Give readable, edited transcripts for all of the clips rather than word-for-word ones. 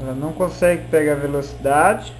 Ela não consegue pegar velocidade.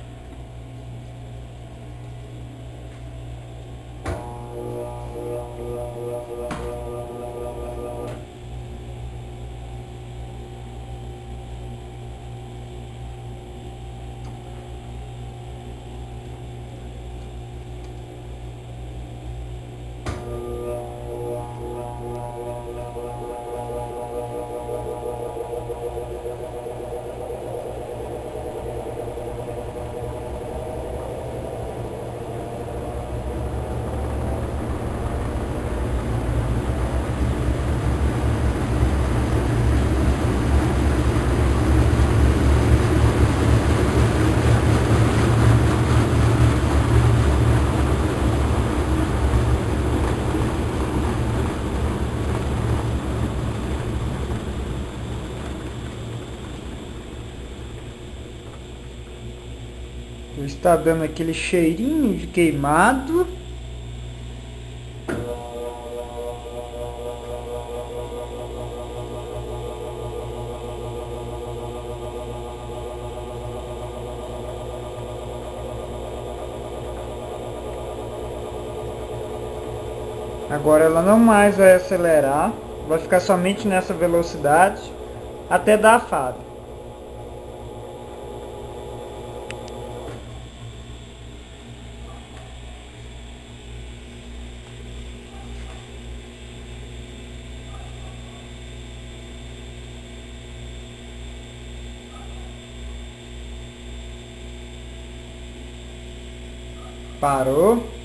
Está dando aquele cheirinho de queimado. Agora ela não mais vai acelerar, vai ficar somente nessa velocidade até dar a fada. Parou.